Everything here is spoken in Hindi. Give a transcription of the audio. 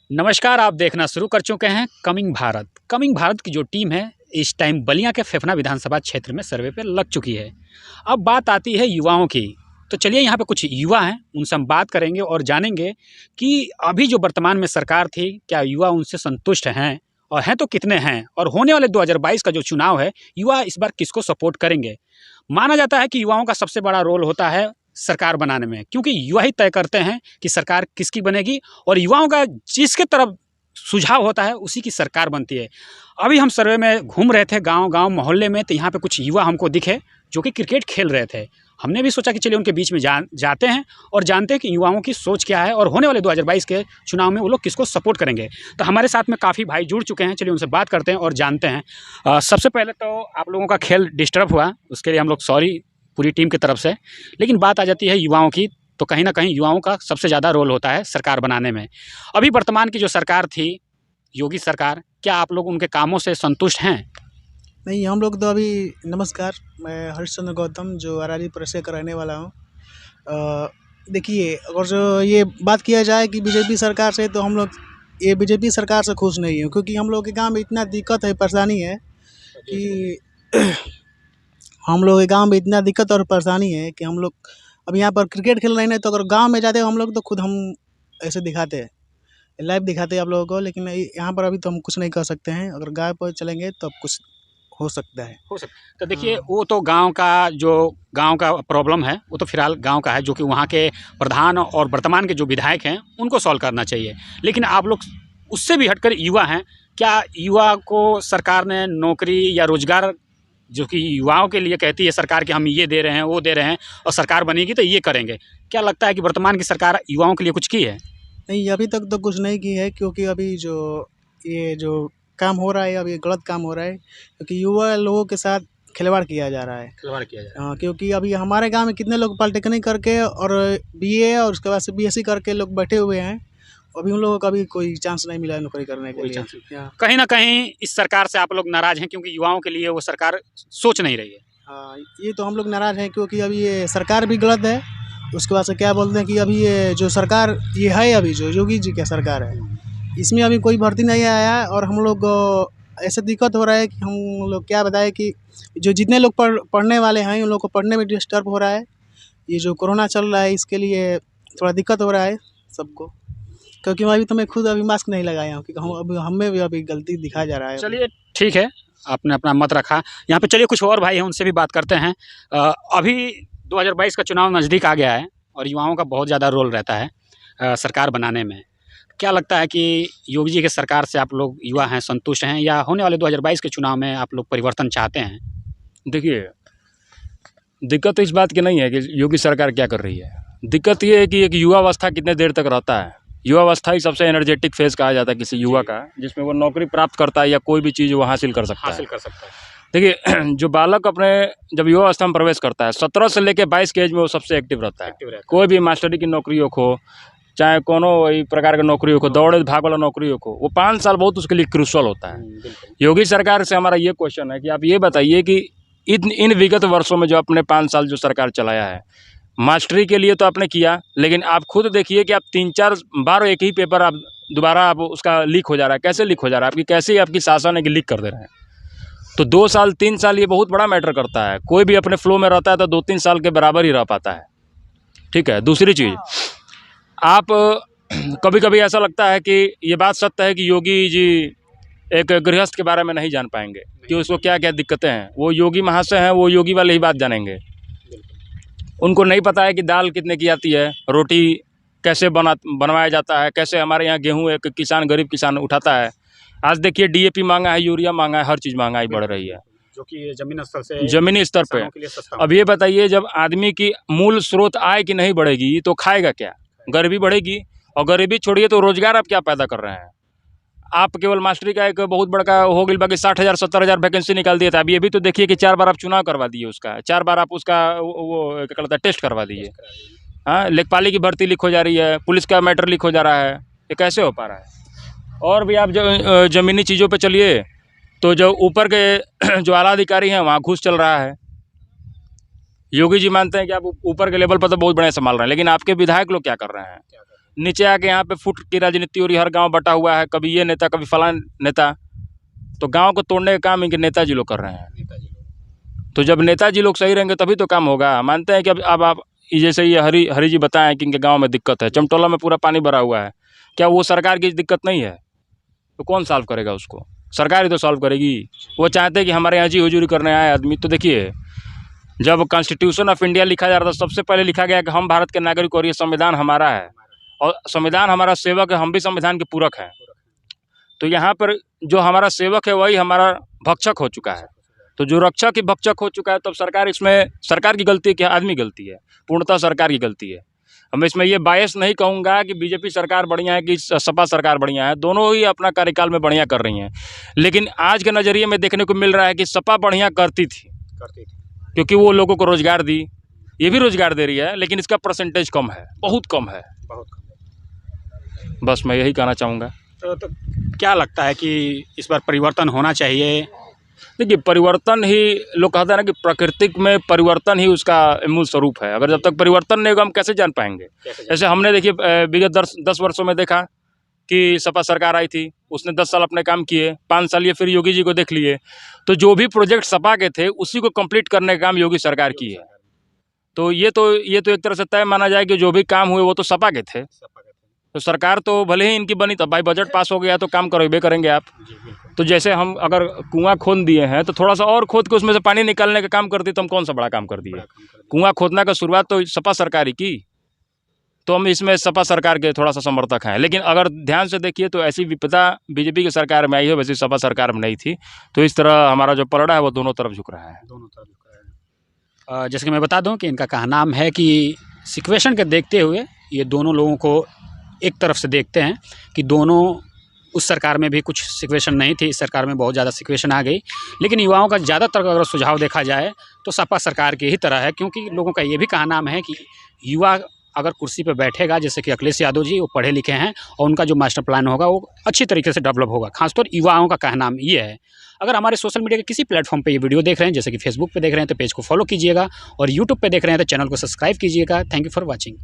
नमस्कार, आप देखना शुरू कर चुके हैं कमिंग भारत। कमिंग भारत की जो टीम है इस टाइम बलिया के फेफना विधानसभा क्षेत्र में सर्वे पे लग चुकी है। अब बात आती है युवाओं की, तो चलिए यहाँ पे कुछ युवा हैं, उनसे हम बात करेंगे और जानेंगे कि अभी जो वर्तमान में सरकार थी, क्या युवा उनसे संतुष्ट हैं और हैं तो कितने हैं, और होने वाले 2022 का जो चुनाव है, युवा इस बार किसको सपोर्ट करेंगे। माना जाता है कि युवाओं का सबसे बड़ा रोल होता है सरकार बनाने में, क्योंकि युवा ही तय करते हैं कि सरकार किसकी बनेगी, और युवाओं का जिसके तरफ सुझाव होता है उसी की सरकार बनती है। अभी हम सर्वे में घूम रहे थे गांव-गांव मोहल्ले में, तो यहाँ पे कुछ युवा हमको दिखे जो कि क्रिकेट खेल रहे थे। हमने भी सोचा कि चलिए उनके बीच में जाते हैं और जानते हैं कि युवाओं की सोच क्या है और होने वाले 2022 के चुनाव में वो लोग किसको सपोर्ट करेंगे। तो हमारे साथ में काफ़ी भाई जुड़ चुके हैं, चलिए उनसे बात करते हैं और जानते हैं। सबसे पहले तो आप लोगों का खेल डिस्टर्ब हुआ, उसके लिए हम लोग सॉरी पूरी टीम की तरफ से। लेकिन बात आ जाती है युवाओं की, तो कहीं ना कहीं युवाओं का सबसे ज़्यादा रोल होता है सरकार बनाने में। अभी वर्तमान की जो सरकार थी, योगी सरकार, क्या आप लोग उनके कामों से संतुष्ट हैं? नहीं, हम लोग तो अभी नमस्कार, मैं हरिश्चंद्र गौतम जो अरारी परिसर का रहने वाला हूँ। देखिए, अगर जो ये बात किया जाए कि बीजेपी सरकार से, तो हम लोग ये बीजेपी सरकार से खुश नहीं है, क्योंकि हम लोग के गांव में इतना दिक्कत है, परेशानी है कि हम लोग के गांव में इतना दिक्कत और परेशानी है कि हम लोग अब यहाँ पर क्रिकेट खेल रहे हैं, तो अगर गांव में जाते हम लोग तो खुद हम ऐसे दिखाते हैं, लाइव दिखाते हैं आप लोगों को। लेकिन यहाँ पर अभी तो हम कुछ नहीं कर सकते हैं, अगर गाँव पर चलेंगे तो अब कुछ हो सकता है। हो सकता तो देखिए, वो तो गांव का प्रॉब्लम है, वो तो फिलहाल गांव का है, जो कि वहाँ के प्रधान और वर्तमान के जो विधायक हैं उनको सॉल्व करना चाहिए। लेकिन आप लोग उससे भी हटकर युवा हैं, क्या युवा को सरकार ने नौकरी या रोजगार, जो कि युवाओं के लिए कहती है सरकार कि हम ये दे रहे हैं वो दे रहे हैं और सरकार बनेगी तो ये करेंगे, क्या लगता है कि वर्तमान की सरकार युवाओं के लिए कुछ की है? नहीं, अभी तक तो कुछ नहीं की है, क्योंकि अभी ये जो काम हो रहा है, अब ये गलत काम हो रहा है, क्योंकि युवा लोगों के साथ खिलवाड़ किया जा रहा है। खिलवाड़ किया जाए। क्योंकि अभी हमारे गांव में कितने लोग पॉलिटेक्निक करके और बीए और उसके बाद से बीएससी करके लोग बैठे हुए हैं। अभी उन लोगों का भी कोई चांस नहीं मिला है नौकरी करने के लिए। कहीं ना कहीं इस सरकार से आप लोग नाराज हैं, क्योंकि युवाओं के लिए वो सरकार सोच नहीं रही है। हाँ, ये तो हम लोग नाराज हैं, क्योंकि अभी ये सरकार भी गलत है। उसके बाद से क्या बोलते हैं कि अभी ये जो सरकार ये है, अभी जो योगी जी की सरकार है, इसमें अभी कोई भर्ती नहीं आया है, और हम लोग ऐसे दिक्कत हो रहा है कि हम लोग क्या बताएं कि जो जितने लोग पढ़ने वाले हैं उन लोग को पढ़ने में डिस्टर्ब हो रहा है। ये जो कोरोना चल रहा है, इसके लिए थोड़ा दिक्कत हो रहा है सबको, क्योंकि अभी तो मैं खुद अभी मास्क नहीं लगाया हूँ, क्योंकि हमें भी अभी गलती दिखा जा रहा है। चलिए ठीक है, आपने अपना मत रखा। यहाँ पे चलिए कुछ और भाई हैं, उनसे भी बात करते हैं। अभी 2022 का चुनाव नज़दीक आ गया है और युवाओं का बहुत ज़्यादा रोल रहता है सरकार बनाने में। क्या लगता है कि योगी जी की सरकार से आप लोग युवा हैं, संतुष्ट हैं, या होने वाले 2022 के चुनाव में आप लोग परिवर्तन चाहते हैं? देखिए, दिक्कत तो इस बात की नहीं है कि योगी सरकार क्या कर रही है। दिक्कत ये है कि एक युवावस्था कितने देर तक रहता है। युवावस्था ही सबसे एनर्जेटिक फेज़ कहा जाता है किसी युवा का, जिसमें वो नौकरी प्राप्त करता है या कोई भी चीज़ वो हासिल कर सकता है। देखिए, जो बालक अपने जब युवावस्था में प्रवेश करता है, 17 से लेकर 22 के एज में वो सबसे एक्टिव रहता है। कोई भी मास्टरी की नौकरी हो, चाहे कोनो वही प्रकार की नौकरी हो, दौड़े भाग वाला नौकरी हो, वो 5 साल बहुत उसके लिए क्रूशल होता है। योगी सरकार से हमारा ये क्वेश्चन है कि आप ये बताइए कि इन विगत वर्षों में जो आपने 5 साल जो सरकार चलाया है, मास्टरी के लिए तो आपने किया, लेकिन आप खुद देखिए कि आप 3-4 बार एक ही पेपर आप दोबारा आप उसका लीक हो जा रहा है। कैसे लीक हो जा रहा है? कैसे आपकी शासन है कि लीक कर दे रहे हैं? तो 2 साल 3 साल ये बहुत बड़ा मैटर करता है। कोई भी अपने फ्लो में रहता है तो 2-3 साल के बराबर ही रह पाता है। ठीक है। दूसरी चीज़, आप कभी कभी ऐसा लगता है कि ये बात सत्य है कि योगी जी एक गृहस्थ के बारे में नहीं जान पाएंगे कि उसको क्या क्या दिक्कतें हैं। वो योगी महाशय हैं, वो योगी वाले ही बात जानेंगे। उनको नहीं पता है कि दाल कितने की आती है, रोटी कैसे बनवाया जाता है, कैसे हमारे यहाँ गेहूँ एक किसान गरीब किसान उठाता है। आज देखिए डीएपी महंगा है, यूरिया महंगा है, हर चीज़ महंगाई बढ़ रही है, जो कि ज़मीनी स्तर पे। अब ये बताइए, जब आदमी की मूल स्रोत आय की नहीं बढ़ेगी तो खाएगा क्या? गरीबी बढ़ेगी, और गरीबी छोड़िए तो रोजगार आप क्या पैदा कर रहे हैं? आप केवल मास्टरी का एक बहुत बड़का हो गई, बाकी 60,000 70,000 वैकेंसी निकाल दिया था। अब ये भी तो देखिए कि 4 बार आप चुनाव करवा दिए उसका, 4 बार आप उसका वो क्या कहता है टेस्ट करवा दिए। हाँ, लेखपाली की भर्ती लीक हो जा रही है, पुलिस का मैटर लीक हो जा रहा है, ये कैसे हो पा रहा है? और भी आप जो ज़मीनी चीज़ों पे चलिए, तो जो ऊपर के जो आला अधिकारी हैं वहाँ घूस चल रहा है। योगी जी मानते हैं कि आप ऊपर के लेवल पर तो बहुत बढ़िया संभाल रहे हैं, लेकिन आपके विधायक लोग क्या कर रहे हैं? नीचे आके यहाँ पे फुट की राजनीति हो रही है, हर गांव बटा हुआ है, कभी ये नेता कभी फलां नेता। तो गांव को तोड़ने का काम इनके नेताजी लोग कर रहे हैं। तो जब नेताजी लोग सही रहेंगे तभी तो काम होगा। मानते हैं कि अब आप जैसे ये हरी जी बताएं कि इनके गांव में दिक्कत है, चमटोला में पूरा पानी भरा हुआ है, क्या वो सरकार की दिक्कत नहीं है? तो कौन सॉल्व करेगा उसको? सरकार ही तो सॉल्व करेगी। वो चाहते हैं कि हमारे यहाँ जी हुजूरी करने आए आदमी। तो देखिए, जब कॉन्स्टिट्यूशन ऑफ इंडिया लिखा जा रहा था, सबसे पहले लिखा गया कि हम भारत के नागरिक और ये संविधान हमारा है और संविधान हमारा सेवक है, हम भी संविधान के पूरक हैं। तो यहाँ पर जो हमारा सेवक है वही हमारा भक्षक हो चुका है। तो जो रक्षक ही भक्षक हो चुका है, तब सरकार इसमें सरकार की गलती है कि आदमी गलती है? पूर्णतः सरकार की गलती है। हम इसमें ये बायस नहीं कहूँगा कि बीजेपी सरकार बढ़िया है कि सपा सरकार बढ़िया है, दोनों ही अपना कार्यकाल में बढ़िया कर रही हैं। लेकिन आज के नज़रिए में देखने को मिल रहा है कि सपा बढ़िया करती थी क्योंकि वो लोगों को रोजगार दी, ये भी रोजगार दे रही है, लेकिन इसका परसेंटेज कम है, बहुत कम है। बस मैं यही कहना चाहूँगा। तो क्या लगता है कि इस बार परिवर्तन होना चाहिए? देखिए, परिवर्तन ही लोग कहते हैं ना कि प्राकृतिक में परिवर्तन ही उसका मूल स्वरूप है। अगर जब तक परिवर्तन नहीं होगा हम कैसे जान पाएंगे? जैसे हमने देखिए विगत 10 वर्षों में देखा कि सपा सरकार आई थी, उसने 10 साल अपने काम किए, 5 साल ये फिर योगी जी को देख लिए। तो जो भी प्रोजेक्ट सपा के थे उसी को कंप्लीट करने का काम योगी सरकार की है। तो ये तो एक तरह से तय माना जाए कि जो भी काम हुए वो तो सपा के थे। तो सरकार तो भले ही इनकी बनी, तब भाई बजट पास हो गया तो काम करोगे करेंगे आप। तो जैसे हम अगर कुआं खोद दिए हैं तो थोड़ा सा और खोद के उसमें से पानी निकालने का काम कर दिए तो हम कौन सा बड़ा काम कर दिए? कुआं खोदना का शुरुआत तो सपा सरकार ही की। तो हम इसमें सपा सरकार के थोड़ा सा समर्थक हैं। लेकिन अगर ध्यान से देखिए तो ऐसी विपदा बीजेपी की सरकार में आई है, वैसी सपा सरकार में नहीं थी। तो इस तरह हमारा जो पलड़ा है वो दोनों तरफ झुक रहा है। जैसे कि मैं बता दूं कि इनका कहनाम है कि सिचुएशन के देखते हुए ये दोनों लोगों को एक तरफ से देखते हैं कि दोनों, उस सरकार में भी कुछ सिचुएशन नहीं थी, इस सरकार में बहुत ज़्यादा सिचुएशन आ गई। लेकिन युवाओं का ज़्यादातर अगर सुझाव देखा जाए तो सपा सरकार की ही तरह है, क्योंकि लोगों का ये भी कहनाम है कि युवा अगर कुर्सी पे बैठेगा, जैसे कि अखिलेश यादव जी, वो पढ़े लिखे हैं और उनका जो मास्टर प्लान होगा वो अच्छी तरीके से डेवलप होगा। खासतौर युवाओं का कहनाम ये है। अगर हमारे सोशल मीडिया के किसी प्लेटफॉर्म पे ये वीडियो देख रहे हैं, जैसे कि फेसबुक पे देख रहे हैं तो पेज को फॉलो कीजिएगा और यूट्यूब पे देख रहे हैं तो चैनल को सब्सक्राइब कीजिएगा। Thank you for watching.